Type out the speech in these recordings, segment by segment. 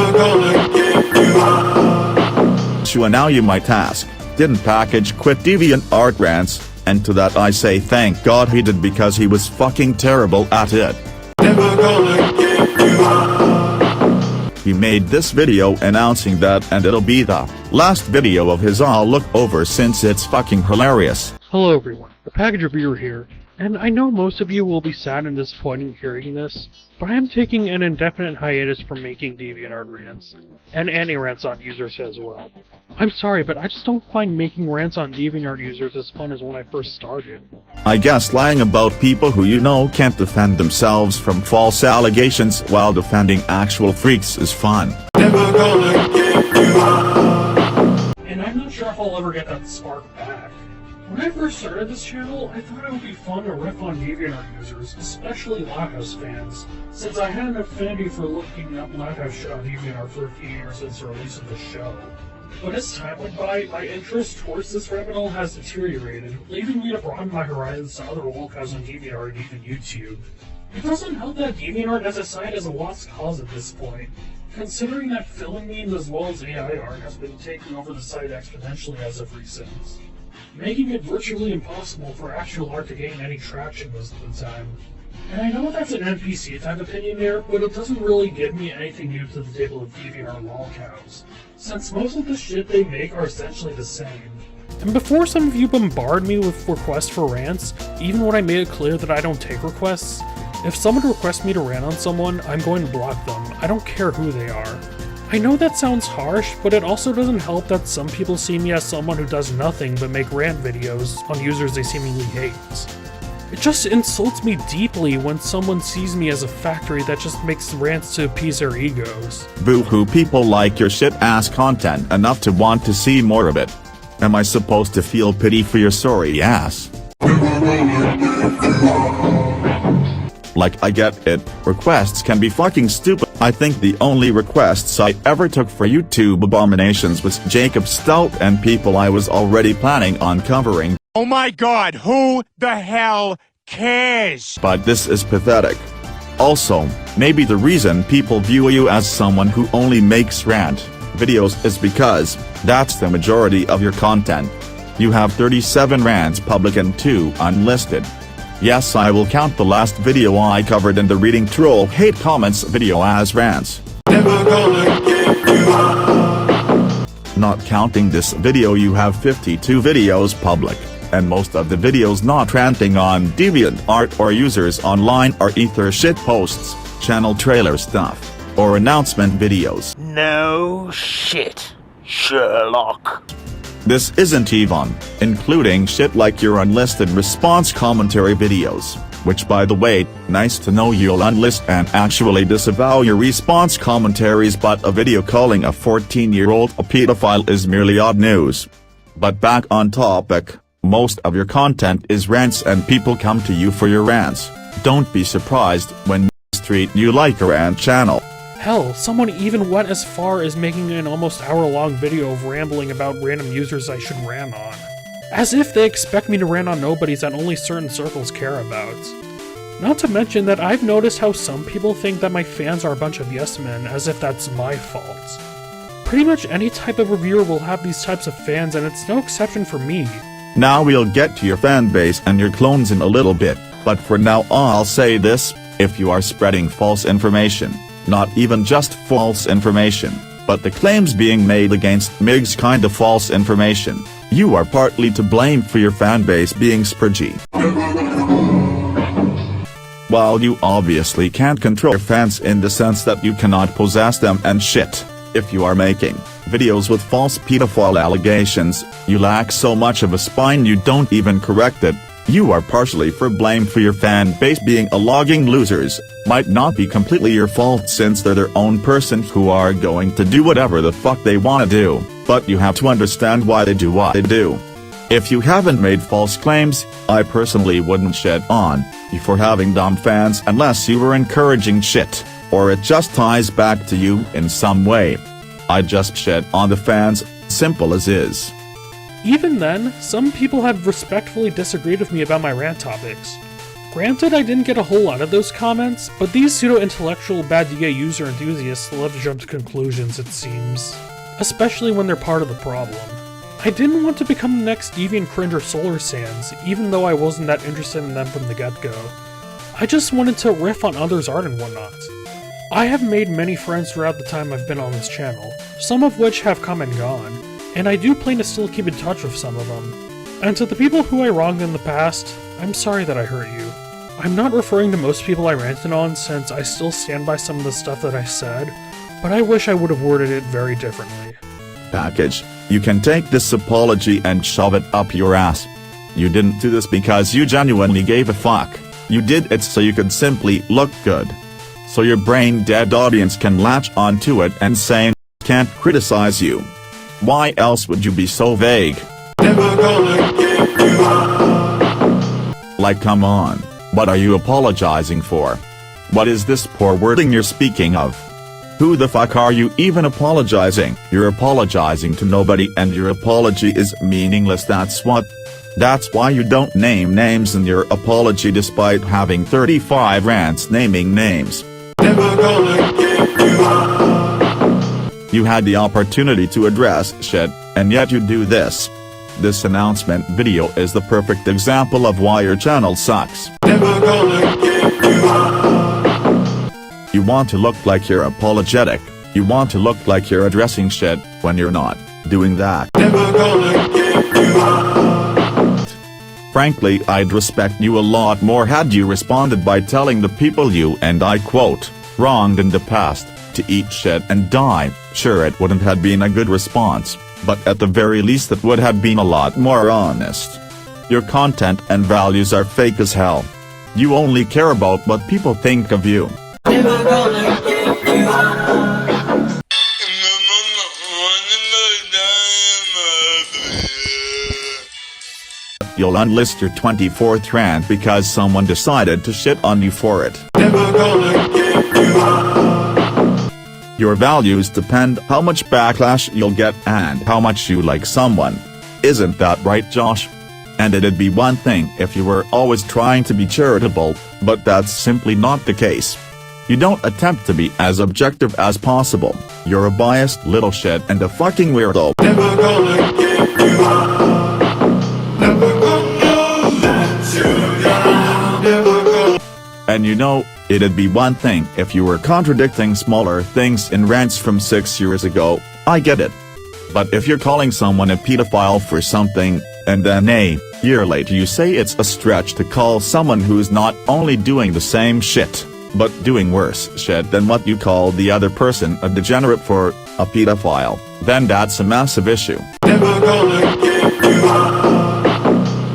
Never gonna give you up. So now you might ask, didn't Package quit DeviantArt rants? And to that I say thank God he did, because he was fucking terrible at it. Never gonna give you up. He made this video announcing that, and it'll be the last video of his I'll look over since it's fucking hilarious. Hello everyone, the Package Reviewer here, and I know most of you will be sad and disappointed hearing this, but I am taking an indefinite hiatus from making DeviantArt rants, and anti-rants on users as well. I'm sorry, but I just don't find making rants on DeviantArt users as fun as when I first started. I guess lying about people who you know can't defend themselves from false allegations while defending actual freaks is fun. Never gonna give you up. And I'm not sure if I'll ever get that spark back. When I first started this channel, I thought it would be fun to riff on DeviantArt users, especially Lighthouse fans, since I had an affinity for looking up Lighthouse shit on DeviantArt for a few years since the release of the show. But as time went by, my interest towards this rabbit hole has deteriorated, leaving me to broaden my horizons to other locales on DeviantArt and even YouTube. It doesn't help that DeviantArt as a site is a lost cause at this point, considering that filling memes as well as AI art has been taking over the site exponentially as of recent, making it virtually impossible for actual art to gain any traction most of the time. And I know that's an NPC type opinion there, but it doesn't really give me anything new to the table of DeviantArt lolcows, since most of the shit they make are essentially the same. And before some of you bombard me with requests for rants, even when I made it clear that I don't take requests, if someone requests me to rant on someone, I'm going to block them. I don't care who they are. I know that sounds harsh, but it also doesn't help that some people see me as someone who does nothing but make rant videos on users they seemingly hate. It just insults me deeply when someone sees me as a factory that just makes rants to appease their egos. Boo-hoo, people like your shit-ass content enough to want to see more of it. Am I supposed to feel pity for your sorry ass? Like, I get it, requests can be fucking stupid. I think the only requests I ever took for YouTube abominations was Jacob Stout and people I was already planning on covering. Oh my god, who the hell cares? But this is pathetic. Also, maybe the reason people view you as someone who only makes rant videos is because that's the majority of your content. You have 37 rants public and 2 unlisted. Yes, I will count the last video I covered in the Reading Troll Hate Comments video as rants. Never gonna give you up. Not counting this video, you have 52 videos public, and most of the videos not ranting on DeviantArt or users online are either shit posts, channel trailer stuff, or announcement videos. No shit, Sherlock. This isn't even including shit like your unlisted response commentary videos, which, by the way, nice to know you'll unlist and actually disavow your response commentaries, but a video calling a 14-year-old a pedophile is merely odd news. But back on topic, most of your content is rants and people come to you for your rants. Don't be surprised when treat you like a rant channel. Hell, someone even went as far as making an almost hour-long video of rambling about random users I should rant on. As if they expect me to rant on nobodies that only certain circles care about. Not to mention that I've noticed how some people think that my fans are a bunch of yes men, as if that's my fault. Pretty much any type of reviewer will have these types of fans, and it's no exception for me. Now we'll get to your fan base and your clones in a little bit, but for now I'll say this: if you are spreading false information, not even just false information, but the claims being made against Mig's kind of false information, you are partly to blame for your fanbase being spurgy. While you obviously can't control your fans in the sense that you cannot possess them and shit, if you are making videos with false pedophile allegations, you lack so much of a spine you don't even correct it. You are partially for blame for your fan base being a logging losers. Might not be completely your fault since they're their own person who are going to do whatever the fuck they wanna do, but you have to understand why they do what they do. If you haven't made false claims, I personally wouldn't shit on you for having dumb fans unless you were encouraging shit, or it just ties back to you in some way. I just shit on the fans, simple as is. Even then, some people have respectfully disagreed with me about my rant topics. Granted, I didn't get a whole lot of those comments, but these pseudo-intellectual bad DA user enthusiasts love to jump to conclusions, it seems. Especially when they're part of the problem. I didn't want to become the next Deviant Cringe or Solar Sands, even though I wasn't that interested in them from the get-go. I just wanted to riff on others' art and whatnot. I have made many friends throughout the time I've been on this channel, some of which have come and gone, and I do plan to still keep in touch with some of them. And to the people who I wronged in the past, I'm sorry that I hurt you. I'm not referring to most people I ranted on since I still stand by some of the stuff that I said, but I wish I would have worded it very differently. Package, you can take this apology and shove it up your ass. You didn't do this because you genuinely gave a fuck. You did it so you could simply look good. So your brain-dead audience can latch onto it and say, can't criticize you. Why else would you be so vague? Never gonna give you up. Like, come on. What are you apologizing for? What is this poor wording you're speaking of? Who the fuck are you even apologizing? You're apologizing to nobody and your apology is meaningless, that's what. That's why you don't name names in your apology despite having 35 rants naming names. Never gonna give you up. You had the opportunity to address shit, and yet you do this. This announcement video is the perfect example of why your channel sucks. Never gonna give you up. You want to look like you're apologetic, you want to look like you're addressing shit, when you're not doing that. Never gonna give you up. Frankly, I'd respect you a lot more had you responded by telling the people you, and I quote, wronged in the past, to eat shit and die. Sure, it wouldn't have been a good response, but at the very least it would have been a lot more honest. Your content and values are fake as hell. You only care about what people think of you. Never gonna give you up. You'll unlist your 24th rant because someone decided to shit on you for it. Never gonna give you up. Your values depend how much backlash you'll get and how much you like someone. Isn't that right, Josh? And it'd be one thing if you were always trying to be charitable, but that's simply not the case. You don't attempt to be as objective as possible. You're a biased little shit and a fucking weirdo. Never gonna give you up. Never gonna let you down. Never gonna. And you know, it'd be one thing if you were contradicting smaller things in rants from 6 years ago, I get it. But if you're calling someone a pedophile for something, and then a year later you say it's a stretch to call someone who's not only doing the same shit, but doing worse shit than what you call the other person a degenerate for, a pedophile, then that's a massive issue. Never gonna give you up.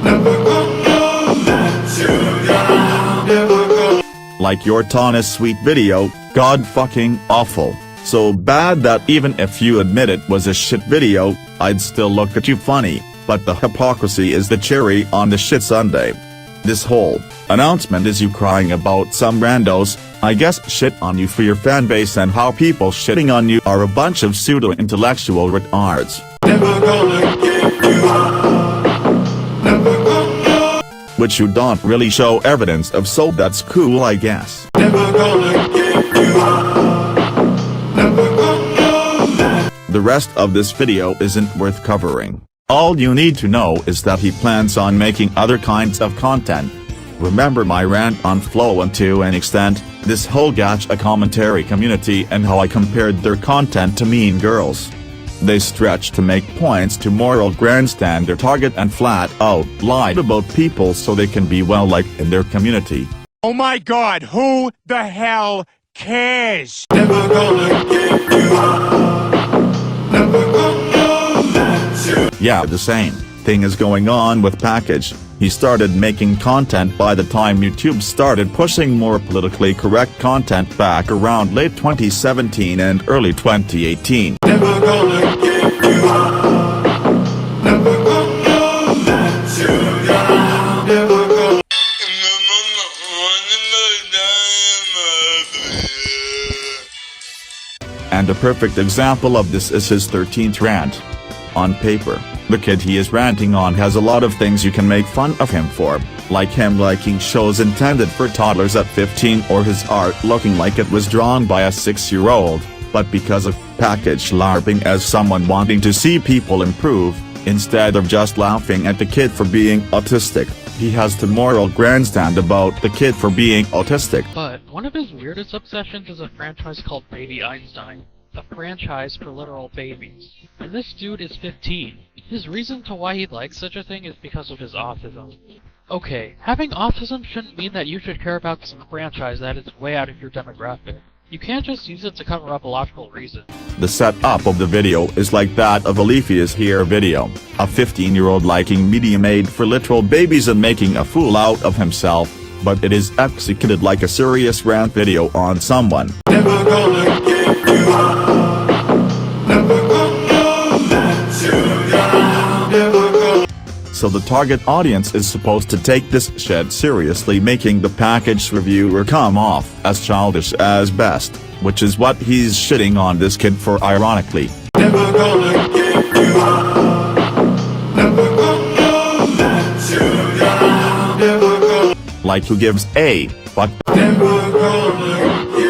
Never gonna let you down. Never gonna. Like your Tana's sweet video, god fucking awful. So bad that even if you admit it was a shit video, I'd still look at you funny, but the hypocrisy is the cherry on the shit sundae. This whole announcement is you crying about some randos, I guess, shit on you for your fanbase and how people shitting on you are a bunch of pseudo-intellectual retards. Never gonna give you up. Never gonna. Which you don't really show evidence of, so that's cool, I guess. Never gonna give you up. Never gonna. The rest of this video isn't worth covering. All you need to know is that he plans on making other kinds of content. Remember my rant on Flow, and to an extent, this whole gacha commentary community and how I compared their content to Mean Girls. They stretch to make points to moral grandstand their target and flat out lied about people so they can be well liked in their community. Oh my god, who the hell cares? Never gonna give you up. Never gonna let you. Yeah, the same thing is going on with Package. He started making content by the time YouTube started pushing more politically correct content back around late 2017 and early 2018. Never gonna give you up. Never gonna let you down. Never gonna. And a perfect example of this is his 13th rant. On paper, the kid he is ranting on has a lot of things you can make fun of him for, like him liking shows intended for toddlers at 15 or his art looking like it was drawn by a 6-year-old, but because of package LARPing as someone wanting to see people improve, instead of just laughing at the kid for being autistic, he has to moral grandstand about the kid for being autistic. But one of his weirdest obsessions is a franchise called Baby Einstein, a franchise for literal babies. And this dude is 15. His reason to why he likes such a thing is because of his autism. Okay, having autism shouldn't mean that you should care about some franchise that is way out of your demographic. You can't just use it to cover up a logical reason. The setup of the video is like that of a Leafy is Here video, a 15-year-old liking media made for literal babies and making a fool out of himself, but it is executed like a serious rant video on someone. Never gonna give you up. Never gonna let you down. Never gonna. So the target audience is supposed to take this shit seriously, making the package reviewer come off as childish as best, which is what he's shitting on this kid for ironically. Never gonna give you up. Never gonna let you down. Never gonna. Like who gives a fuck? Never gonna give